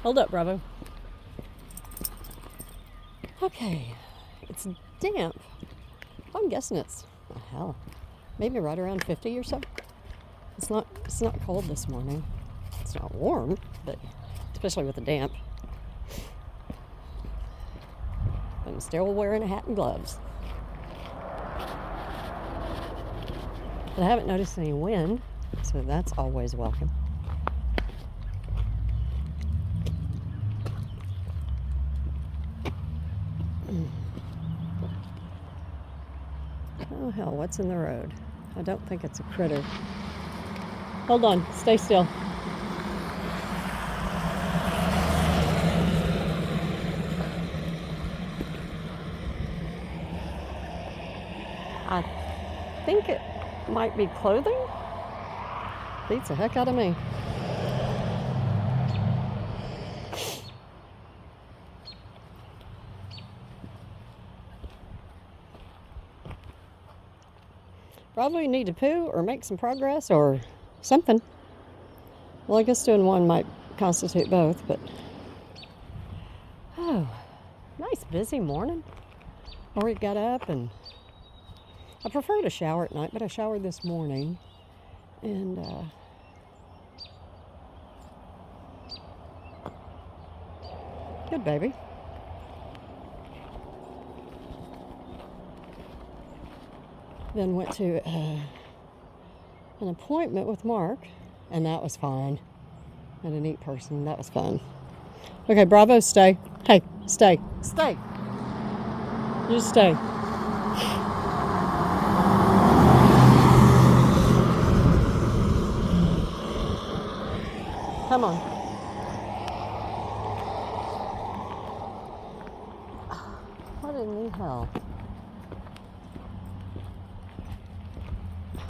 Hold up, Bravo. Okay, it's damp. I'm guessing it's, hell, maybe right around 50 or so. It's not cold this morning. It's not warm, but especially with the damp. I'm still wearing a hat and gloves. But I haven't noticed any wind, so that's always welcome. Oh hell, what's in the road? I don't think it's a critter. Hold on, stay still. I think it might be clothing. Beats the heck out of me. Probably need to poo or make some progress or something. Well, I guess doing one might constitute both, but oh, nice busy morning. Already got up, and I prefer to shower at night, but I showered this morning, and good baby. Then went to an appointment with Mark, and that was fine. And a neat person, that was fun. Okay, Bravo, stay. Hey, stay. Stay. You stay. Come on. What in the hell?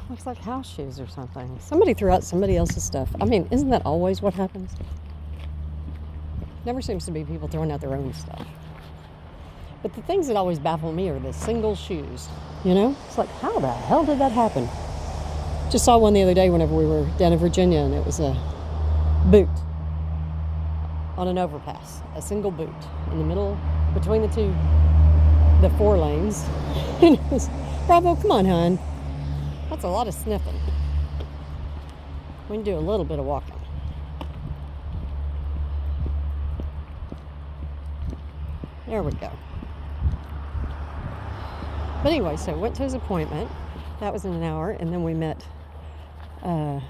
Looks like house shoes or something. Somebody threw out somebody else's stuff. I mean, isn't that always what happens? Never seems to be people throwing out their own stuff. But the things that always baffle me are the single shoes. You know? It's like, how the hell did that happen? Just saw one the other day whenever we were down in Virginia, and it was a boot on an overpass. A single boot in the middle, between the four lanes. And it was, Bravo, come on, hon. That's a lot of sniffing. We can do a little bit of walking. There we go. But anyway, so went to his appointment. That was in an hour, and then we met a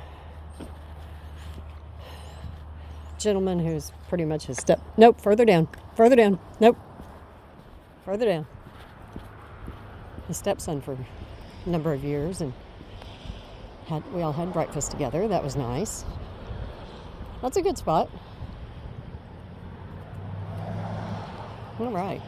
gentleman who's pretty much his step. Nope, further down. Further down. Nope. Further down. His stepson for a number of years, and we all had breakfast together. That was nice. That's a good spot. All right.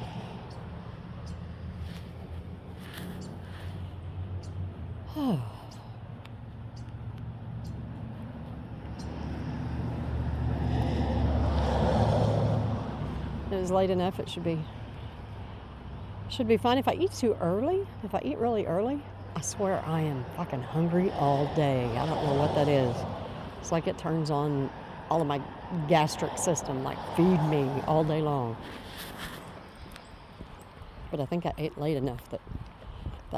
It is late enough. It should be fine. If I eat too early, if I eat really early, I swear I am fucking hungry all day. I don't know what that is. It's like it turns on all of my gastric system, like feed me all day long. But I think I ate late enough that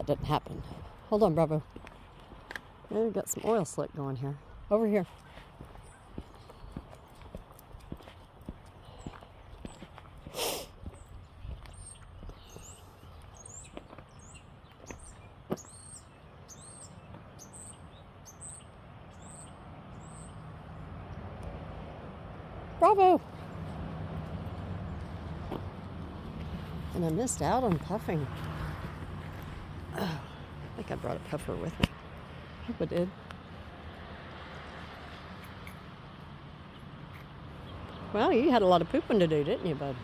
didn't happen. Hold on, Bravo. We've got some oil slick going here. Over here. Bravo! And I missed out on puffing. Oh, I think I brought a puffer with me. I hope I did. Well, you had a lot of pooping to do, didn't you, bud?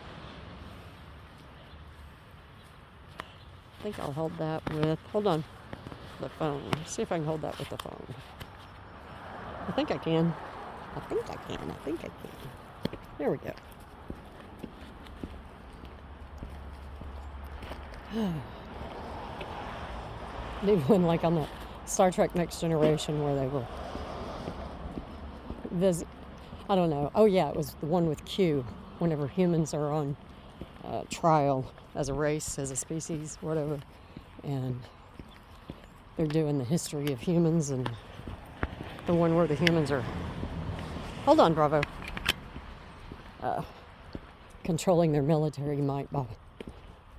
I think I'll hold that with, hold on, the phone. See if I can hold that with the phone. I think I can. I think I can. There we go. Even like on the Star Trek Next Generation where they were I don't know. Oh, yeah, it was the one with Q, whenever humans are on trial as a race, as a species, whatever. And they're doing the history of humans, and the one where the humans are, hold on, Bravo, controlling their military might by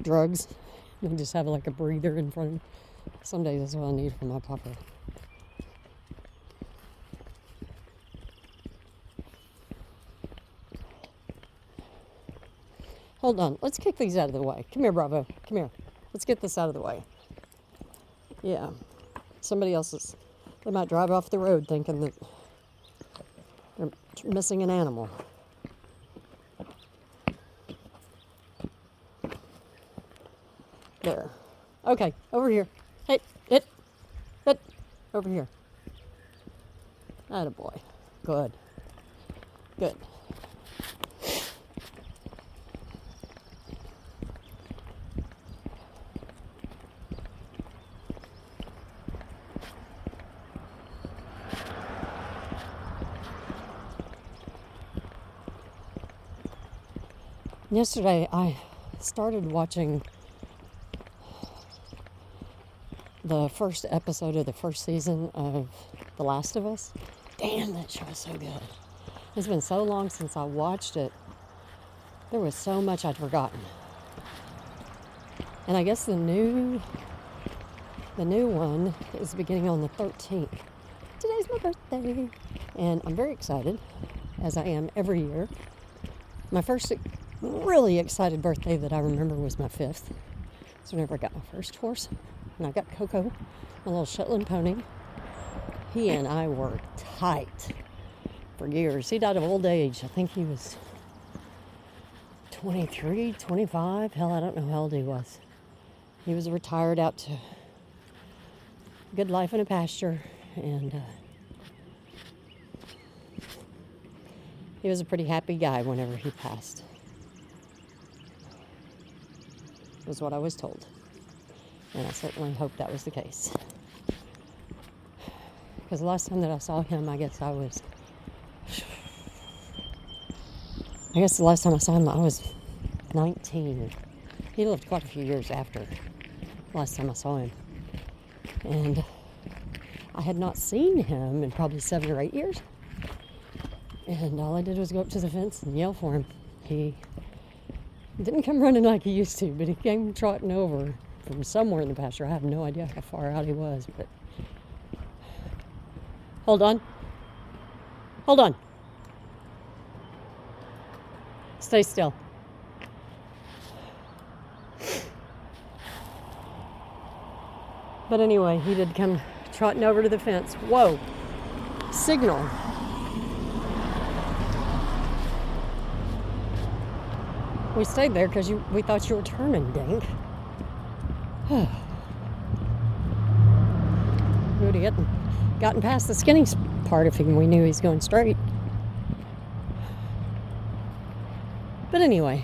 drugs. They just have like a breather in front of them. Some days that's what I need for my papa. Hold on, let's kick these out of the way. Come here, Bravo, come here. Let's get this out of the way. Yeah, somebody else's. They might drive off the road thinking that they're missing an animal. There. Okay, over here. Hey, it. Over here. Attaboy. Good. Good. Yesterday, I started watching the first episode of the first season of The Last of Us. Damn, that show is so good. It's been so long since I watched it. There was so much I'd forgotten. And I guess the new one is beginning on the 13th. Today's my birthday. And I'm very excited, as I am every year. My first really excited birthday that I remember was my 5th. That's whenever I got my first horse. And I got Coco, my little Shetland pony. He and I were tight for years. He died of old age. I think he was 23, 25. Hell, I don't know how old he was. He was retired out to good life in a pasture. And he was a pretty happy guy whenever he passed. Was what I was told. And I certainly hope that was the case. Because the last time that I saw him, I guess the last time I saw him, I was 19. He lived quite a few years after the last time I saw him. And I had not seen him in probably 7 or 8 years. And all I did was go up to the fence and yell for him. He didn't come running like he used to, but he came trotting over from somewhere in the pasture. I have no idea how far out he was, but hold on. Stay still. But anyway, he did come trotting over to the fence. Whoa. Signal. We stayed there because we thought you were turning, Dink. We would have gotten past the skinny part if we knew he was going straight. But anyway.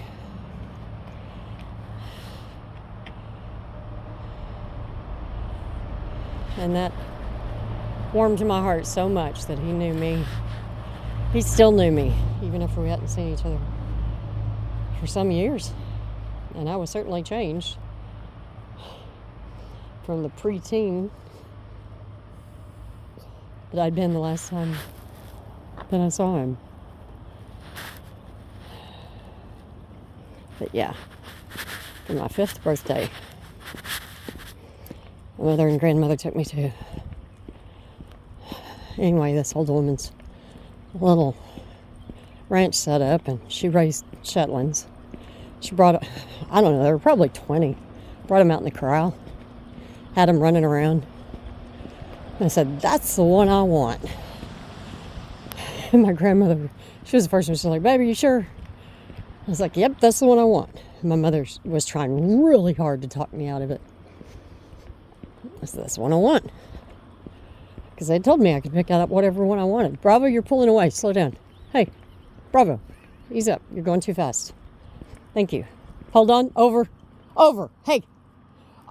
And that warmed my heart so much that he knew me. He still knew me, even if we hadn't seen each other for some years. And I was certainly changed from the preteen that I'd been the last time that I saw him. But yeah, for my 5th birthday, my mother and grandmother took me to, anyway, this old woman's little ranch set up, and she raised Shetlands. She brought, I don't know, there were probably 20. Brought them out in the corral, had them running around. And I said, that's the one I want. And my grandmother, she was the first one, she was like, baby, you sure? I was like, yep, that's the one I want. And my mother was trying really hard to talk me out of it. I said, that's the one I want. Because they told me I could pick out whatever one I wanted. Bravo, you're pulling away. Slow down. Hey, Bravo, ease up. You're going too fast. Thank you. Hold on. Over. Hey.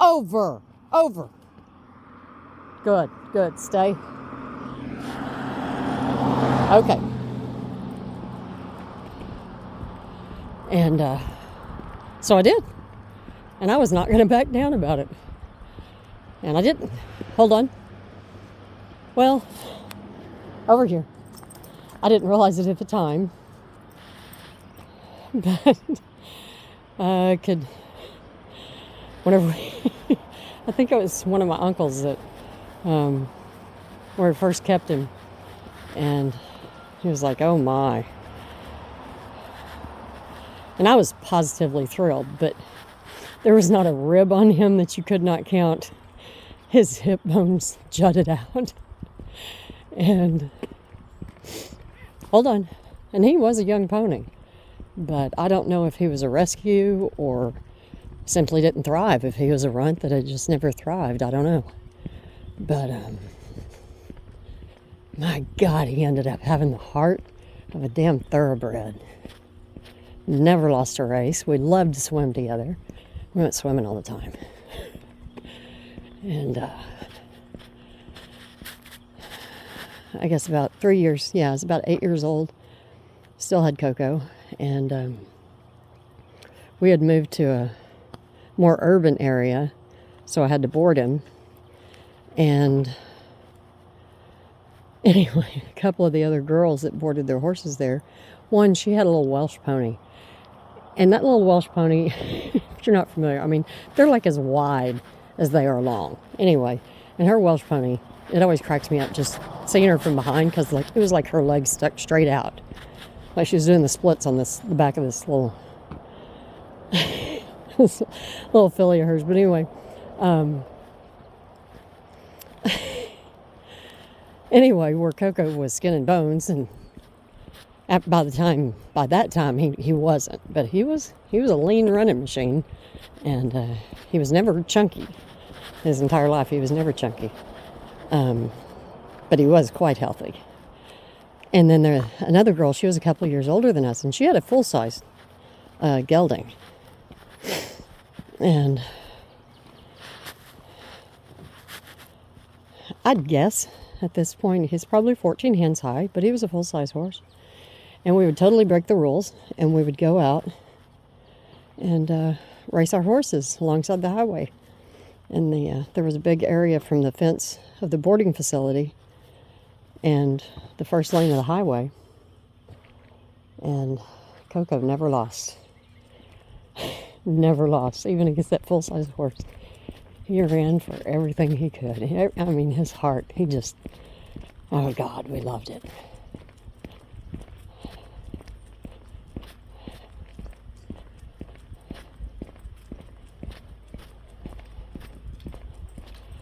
Over. Good. Stay. Okay. And so I did. And I was not going to back down about it. And I didn't. Hold on. Well, over here. I didn't realize it at the time. But I could, whenever, I think it was one of my uncles that, where I first kept him. And he was like, oh my. And I was positively thrilled, but there was not a rib on him that you could not count. His hip bones jutted out. And hold on. And he was a young pony. But I don't know if he was a rescue or simply didn't thrive. If he was a runt that had just never thrived, I don't know. But my God, he ended up having the heart of a damn thoroughbred. Never lost a race. We loved to swim together. We went swimming all the time. And I guess about 3 years, I was about 8 years old. Still had Coco. And we had moved to a more urban area, so I had to board him. And anyway, a couple of the other girls that boarded their horses there, one, she had a little Welsh pony. And that little Welsh pony, if you're not familiar, I mean, they're like as wide as they are long. Anyway, and her Welsh pony, it always cracks me up just seeing her from behind, because like it was like her legs stuck straight out. Like she was doing the splits on the back of this little this little filly of hers. But anyway, where Coco was skin and bones, and by that time he wasn't, but he was a lean running machine, and he was never chunky. His entire life he was never chunky, but he was quite healthy. And then another girl, she was a couple of years older than us, and she had a full-size gelding. And I'd guess at this point he's probably 14 hands high, but he was a full-size horse. And we would totally break the rules, and we would go out and race our horses alongside the highway. And there was a big area from the fence of the boarding facility and the first lane of the highway. And Coco never lost. Never lost, even against that full-size horse. He ran for everything he could. I mean, his heart, he just, oh God, we loved it.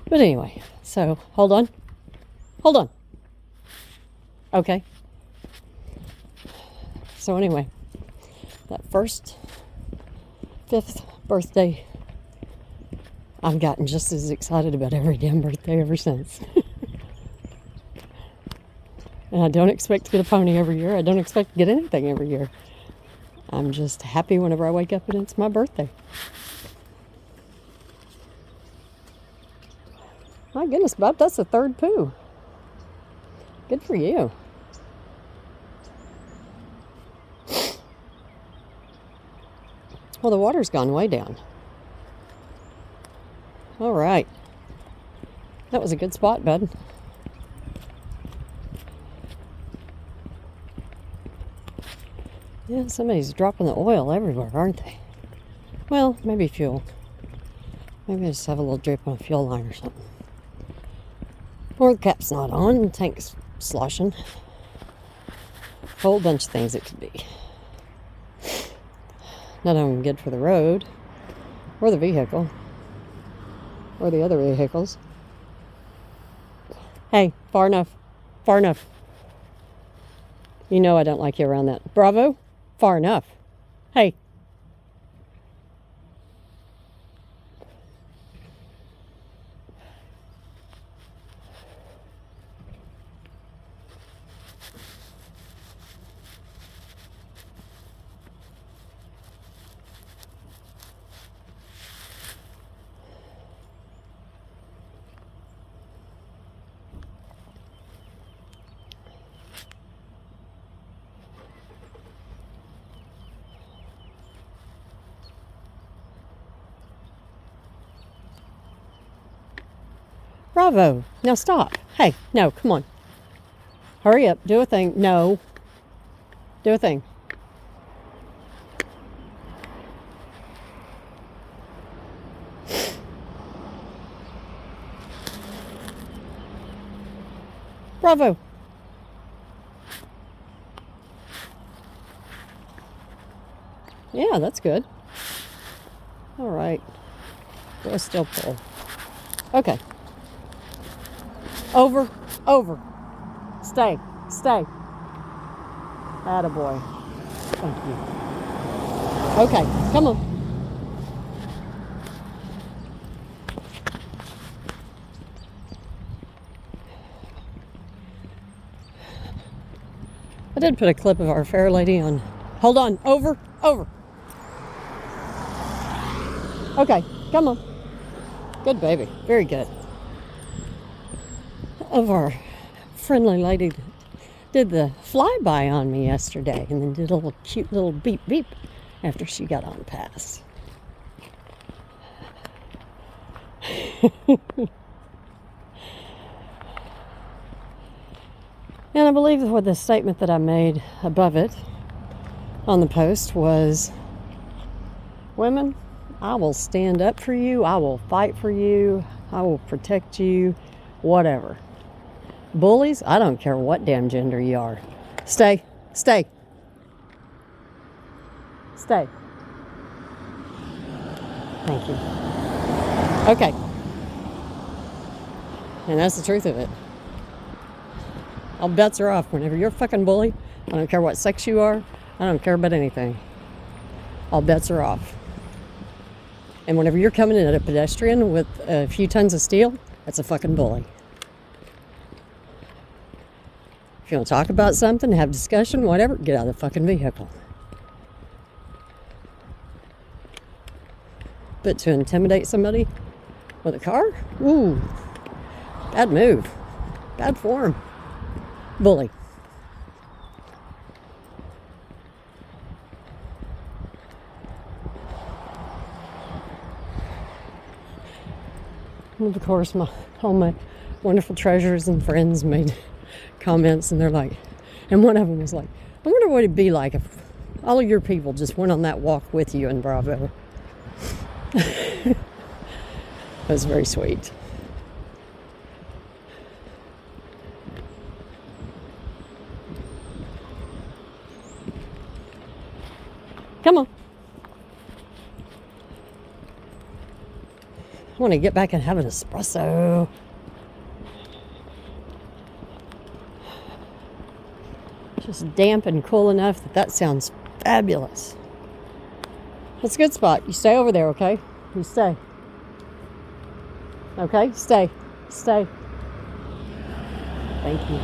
But anyway, so hold on. Okay. So anyway, that first 5th birthday, I've gotten just as excited about every damn birthday ever since. And I don't expect to get a pony every year. I don't expect to get anything every year. I'm just happy whenever I wake up and it's my birthday. My goodness, Bob, that's the 3rd poo. Good for you. Well, the water's gone way down. All right. That was a good spot, bud. Yeah, somebody's dropping the oil everywhere, aren't they? Well, maybe fuel. Maybe I just have a little drip on a fuel line or something. Or the cap's not on, the tank's sloshing. A whole bunch of things it could be. Not only good for the road, or the vehicle, or the other vehicles. Hey, far enough. Far enough. You know I don't like you around that. Bravo, far enough. Hey. Bravo. Now stop. Hey, no, come on. Hurry up. Do a thing. No. Do a thing. Bravo. Yeah, that's good. All right. Go still pull. Okay. Over. Over. Stay. Stay. Attaboy. Thank you. Okay, come on. I did put a clip of our fair lady on. Hold on. Over. Over. Okay, come on. Good baby. Very good. Of our friendly lady that did the flyby on me yesterday and then did a little cute little beep beep after she got on pass. And I believe what the statement that I made above it on the post was, women, I will stand up for you. I will fight for you. I will protect you. Whatever. Bullies, I don't care what damn gender you are. Stay. Stay. Stay. Thank you. Okay. And that's the truth of it. All bets are off. Whenever you're a fucking bully, I don't care what sex you are. I don't care about anything. All bets are off. And whenever you're coming in at a pedestrian with a few tons of steel, that's a fucking bully. If you want to talk about something, have discussion, whatever, get out of the fucking vehicle. But to intimidate somebody with a car? Ooh. Bad move. Bad form. Bully. And of course, all my wonderful treasures and friends made comments, and they're like, and one of them was like, I wonder what it'd be like if all of your people just went on that walk with you in Bravo. It was very sweet. Come on. I want to get back and have an espresso. Just damp and cool enough that sounds fabulous. That's a good spot. You stay over there, okay? You stay. Okay? Stay. Stay. Thank you.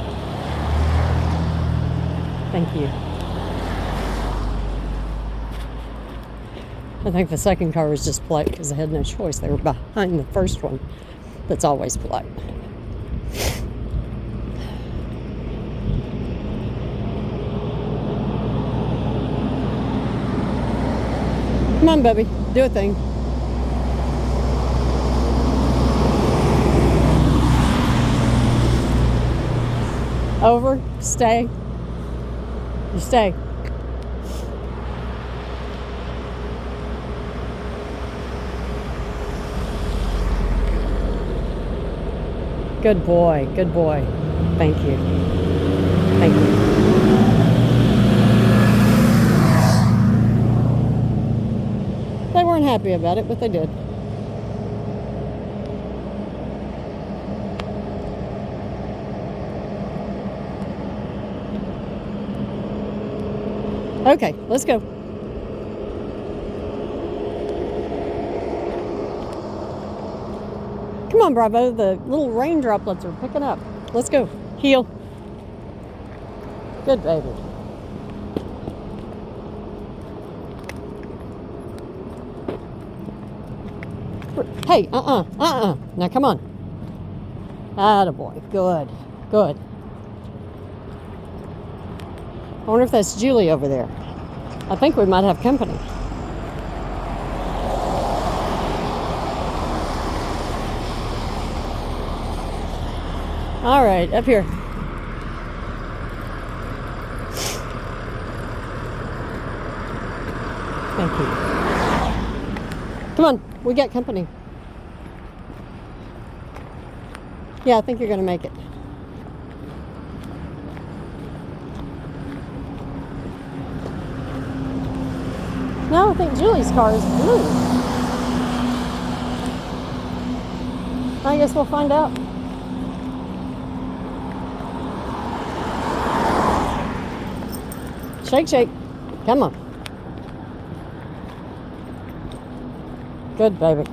Thank you. I think the second car was just polite because they had no choice. They were behind the first one that's always polite. Come on, baby. Do a thing. Over. Stay. You stay. Good boy. Good boy. Thank you. Thank you. They weren't happy about it, but they did. Okay, let's go. Come on, Bravo. The little rain droplets are picking up. Let's go. Heel. Good baby. Hey, Now come on. Attaboy. Good. Good. I wonder if that's Julie over there. I think we might have company. All right, up here. Thank you. Come on, we got company. Yeah, I think you're going to make it. No, I think Julie's car is blue. I guess we'll find out. Shake, shake. Come on. Good, baby.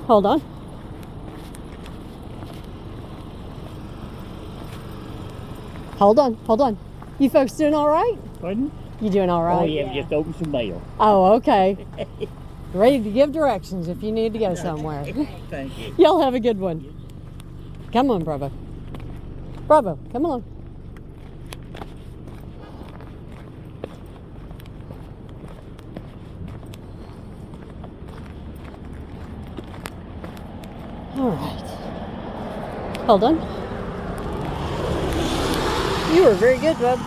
Hold on. Hold on, hold on. You folks doing all right? Pardon? You doing all right? Oh, yeah, just opened some mail. Oh, okay. Ready to give directions if you need to go somewhere. Thank you. Y'all have a good one. Come on, Bravo. Bravo, come along. All right. Hold on. You were very good, bub.